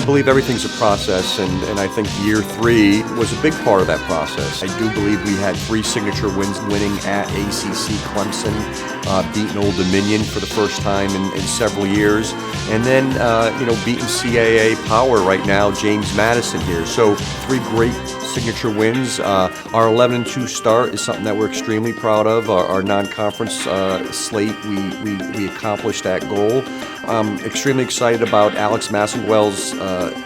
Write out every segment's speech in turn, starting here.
believe everything's a process, and I think year 3 was a big part of that process. I do believe we had 3 signature wins, winning at ACC Clemson, beating Old Dominion for the first time in several years, and then beating CAA Power right now, James Madison here. So 3 great signature wins. Our 11-2 start is something that we're extremely proud of. Our non-conference slate, we accomplished that goal. I'm extremely excited about Alex Massenwell's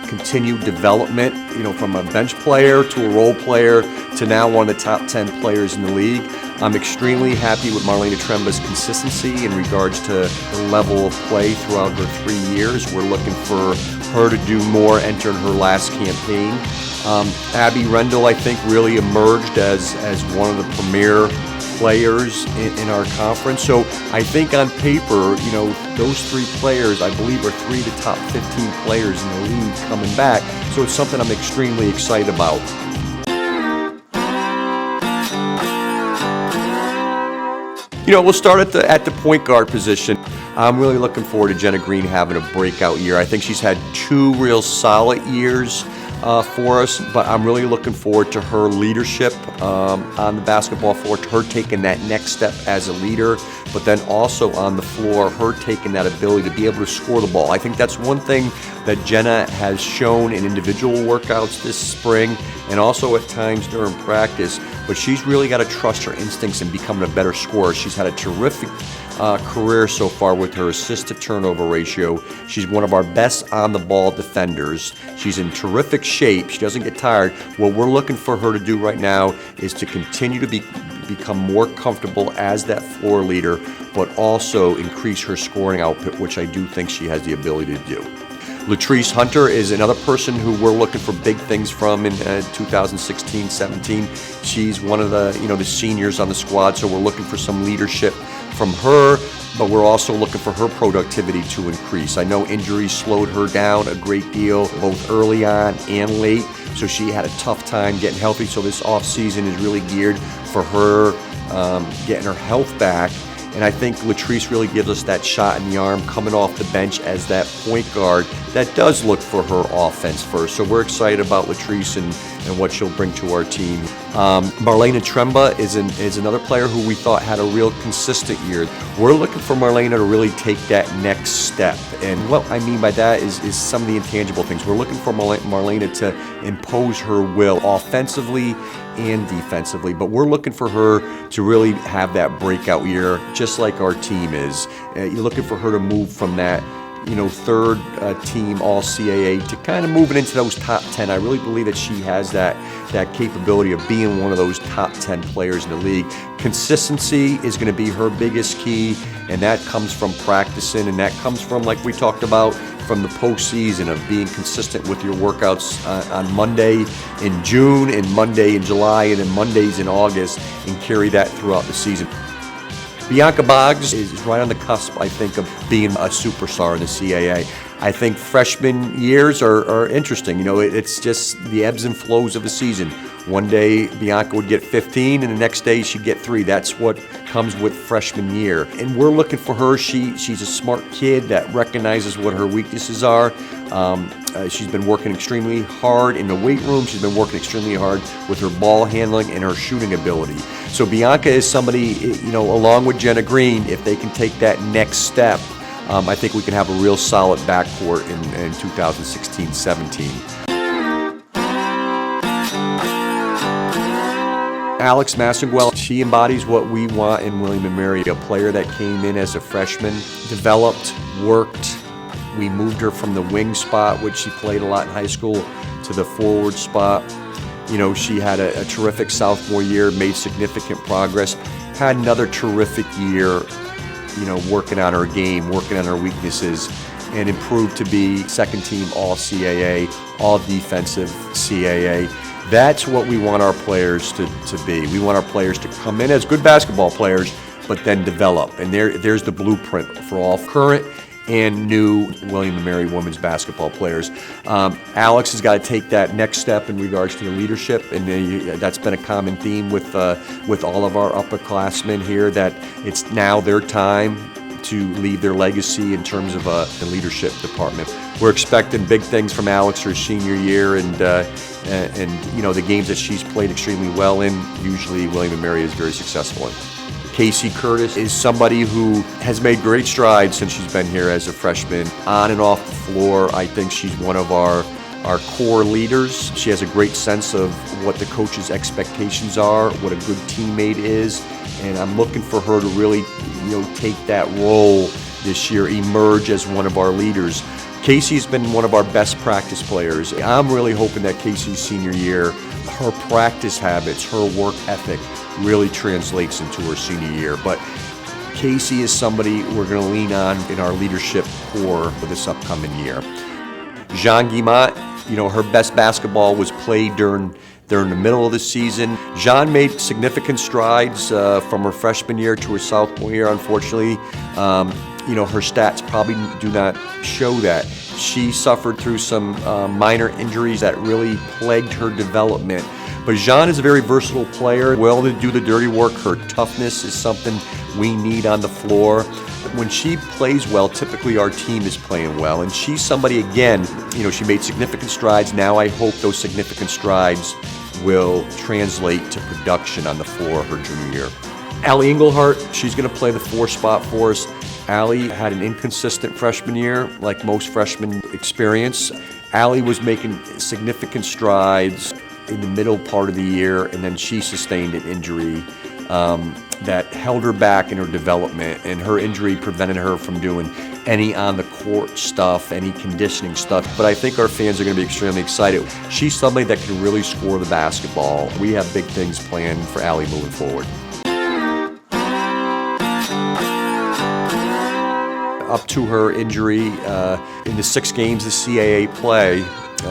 continued development, from a bench player to a role player to now one of the top 10 players in the league. I'm extremely happy with Marlena Tremba's consistency in regards to the level of play throughout her 3 years. We're looking for her to do more entering her last campaign. Abby Rendell, I think, really emerged as one of the premier players in our conference. So I think on paper, those 3 players, I believe, are 3 of the top 15 players in the league coming back. So it's something I'm extremely excited about. We'll start at the point guard position. I'm really looking forward to Jenna Green having a breakout year. I think she's had 2 real solid years for us, but I'm really looking forward to her leadership on the basketball floor, to her taking that next step as a leader, but then also on the floor, her taking that ability to be able to score the ball. I think that's one thing that Jenna has shown in individual workouts this spring and also at times during practice, but she's really got to trust her instincts in becoming a better scorer. She's had a terrific career so far with her assist-to-turnover ratio. She's one of our best on-the-ball defenders. She's in terrific shape. She doesn't get tired. What we're looking for her to do right now is to continue to become more comfortable as that floor leader, but also increase her scoring output, which I do think she has the ability to do. Latrice Hunter is another person who we're looking for big things from in 2016-17. She's one of the seniors on the squad, so we're looking for some leadership from her, but we're also looking for her productivity to increase. I know injuries slowed her down a great deal, both early on and late, so she had a tough time getting healthy. So this off season is really geared for her getting her health back. And I think Latrice really gives us that shot in the arm coming off the bench as that point guard that does look for her offense first. So we're excited about Latrice and what she'll bring to our team. Marlena Tremba is another player who we thought had a real consistent year. We're looking for Marlena to really take that next step. And what I mean by that is some of the intangible things. We're looking for Marlena to impose her will offensively and defensively, but we're looking for her to really have that breakout year, just like our team is. You're looking for her to move from that, third team All-CAA to kind of moving into those top 10. I really believe that she has that capability of being one of those top 10 players in the league. Consistency is going to be her biggest key, and that comes from practicing, and that comes from, like we talked about, from the postseason of being consistent with your workouts on Monday in June and Monday in July and then Mondays in August, and carry that throughout the season. Bianca Boggs is right on the cusp, I think, of being a superstar in the CAA. I think freshman years are interesting. It's just the ebbs and flows of the season. One day Bianca would get 15 and the next day she'd get 3. That's what comes with freshman year. And we're looking for her. She's a smart kid that recognizes what her weaknesses are. She's been working extremely hard in the weight room. She's been working extremely hard with her ball handling and her shooting ability. So Bianca is somebody, along with Jenna Green, if they can take that next step, I think we can have a real solid backcourt in 2016-17. Alex Massenwell, she embodies what we want in William & Mary, a player that came in as a freshman, developed, worked. We moved her from the wing spot, which she played a lot in high school, to the forward spot. She had a terrific sophomore year, made significant progress, had another terrific year, working on her game, working on her weaknesses, and improved to be second team All-CAA, All-Defensive CAA. That's what we want our players to be. We want our players to come in as good basketball players, but then develop. And there's the blueprint for all current and new William & Mary women's basketball players. Alex has got to take that next step in regards to the leadership, and that's been a common theme with all of our upperclassmen here, that it's now their time to leave their legacy in terms of the leadership department. We're expecting big things from Alex her senior year, and the games that she's played extremely well in, usually William & Mary is very successful in. Casey Curtis is somebody who has made great strides since she's been here as a freshman. On and off the floor, I think she's one of our core leaders. She has a great sense of what the coach's expectations are, what a good teammate is, and I'm looking for her to really, take that role this year, emerge as one of our leaders. Casey's been one of our best practice players. I'm really hoping that Casey's senior year, her practice habits, her work ethic really translates into her senior year. But Casey is somebody we're going to lean on in our leadership core for this upcoming year. Jean Guimont, her best basketball was played during the middle of the season. Jean made significant strides from her freshman year to her sophomore year. Unfortunately, her stats probably do not show that. She suffered through some minor injuries that really plagued her development. But Jean is a very versatile player, well to do the dirty work. Her toughness is something we need on the floor. When she plays well, typically our team is playing well. And she's somebody, again, she made significant strides. Now I hope those significant strides will translate to production on the floor her junior year. Allie Engelhart, she's going to play the 4 spot for us. Allie had an inconsistent freshman year, like most freshmen experience. Allie was making significant strides in the middle part of the year, and then she sustained an injury that held her back in her development, and her injury prevented her from doing any on-the-court stuff, any conditioning stuff. But I think our fans are going to be extremely excited. She's somebody that can really score the basketball. We have big things planned for Allie moving forward. Up to her injury, in the 6 games of CAA play,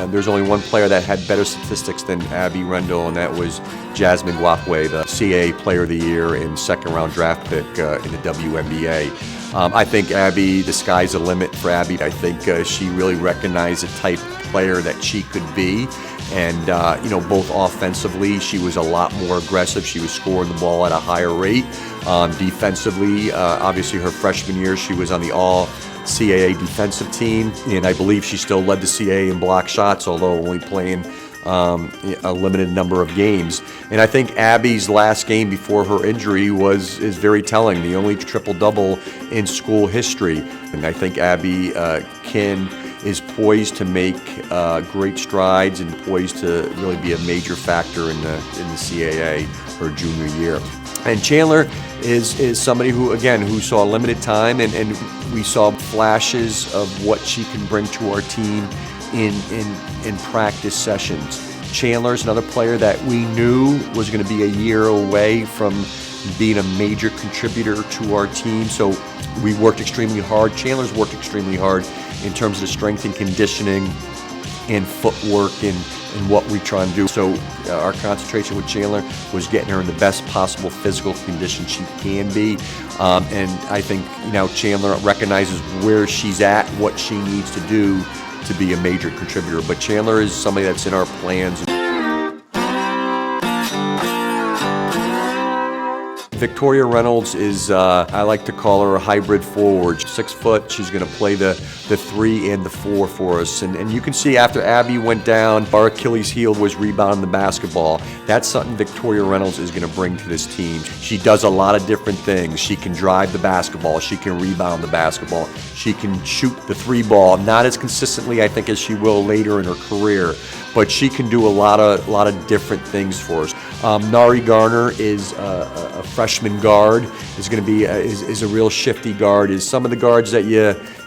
there's only one player that had better statistics than Abby Rendell, and that was Jasmine Guapwe, the CAA Player of the Year and second-round draft pick in the WNBA. I think Abby, the sky's the limit for Abby. I think she really recognized the type of player that she could be. And, both offensively, she was a lot more aggressive. She was scoring the ball at a higher rate. Defensively, obviously her freshman year, she was on the all-CAA defensive team. And I believe she still led the CAA in block shots, although only playing a limited number of games. And I think Abby's last game before her injury is very telling, the only triple-double in school history. And I think Abby is poised to make great strides and poised to really be a major factor in the CAA her junior year. And Chandler is somebody who saw limited time, and we saw flashes of what she can bring to our team in practice sessions. Chandler's another player that we knew was going to be a year away from being a major contributor to our team, so we worked extremely hard. Chandler's worked extremely hard in terms of the strength and conditioning and footwork and what we try and do. So our concentration with Chandler was getting her in the best possible physical condition she can be. And I think Chandler recognizes where she's at, what she needs to do to be a major contributor. But Chandler is somebody that's in our plans. Victoria Reynolds is, I like to call her a hybrid forward. 6 foot, she's going to play the 3 and the 4 for us. And you can see after Abby went down, our Achilles heel was rebounding the basketball. That's something Victoria Reynolds is going to bring to this team. She does a lot of different things. She can drive the basketball. She can rebound the basketball. She can shoot the 3 ball, not as consistently, I think, as she will later in her career. But she can do a lot of different things for us. Nari Garner is a freshman guard. Is going to be is a real shifty guard. Is some of the guards that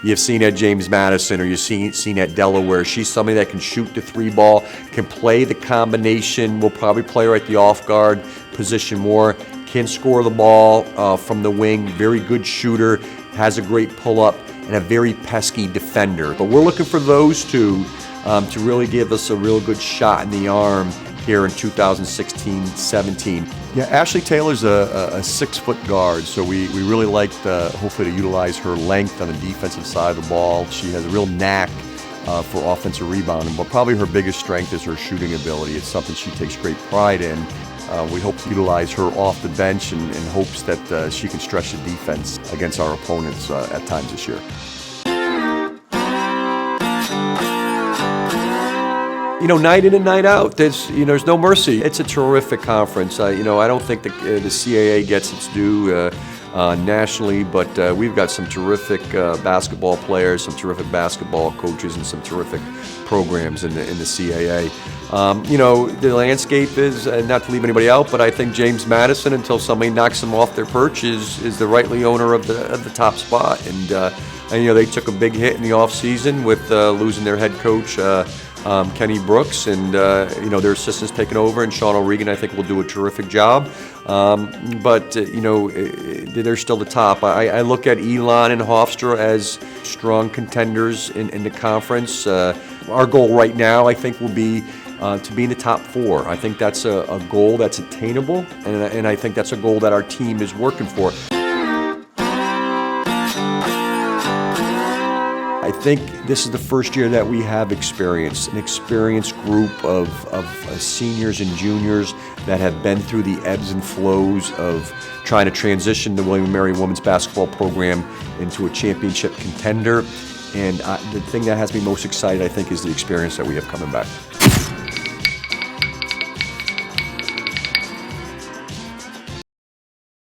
you've seen at James Madison or you've seen at Delaware. She's somebody that can shoot the 3 ball, can play the combination. We'll probably play her at the off guard position more. Can score the ball from the wing. Very good shooter. Has a great pull up and a very pesky defender. But we're looking for those two to really give us a real good shot in the arm here in 2016-17. Yeah, Ashley Taylor's a 6-foot guard, so we really like hopefully to utilize her length on the defensive side of the ball. She has a real knack for offensive rebounding, but probably her biggest strength is her shooting ability. It's something she takes great pride in. We hope to utilize her off the bench in hopes that she can stretch the defense against our opponents at times this year. Night in and night out, there's no mercy. It's a terrific conference. I don't think the CAA gets its due nationally, but we've got some terrific basketball players, some terrific basketball coaches, and some terrific programs in the CAA. The landscape is, not to leave anybody out, but I think James Madison, until somebody knocks them off their perch, is the rightly owner of the top spot. And they took a big hit in the offseason with losing their head coach, Kenny Brooks, and their assistants taking over, and Sean O'Regan I think will do a terrific job. But they're still the top. I look at Elon and Hofstra as strong contenders in the conference. Our goal right now I think will be to be in the top 4. I think that's a goal that's attainable, and I think that's a goal that our team is working for. I think this is the first year that we have an experienced group of seniors and juniors that have been through the ebbs and flows of trying to transition the William & Mary women's basketball program into a championship contender. And the thing that has me most excited, I think, is the experience that we have coming back.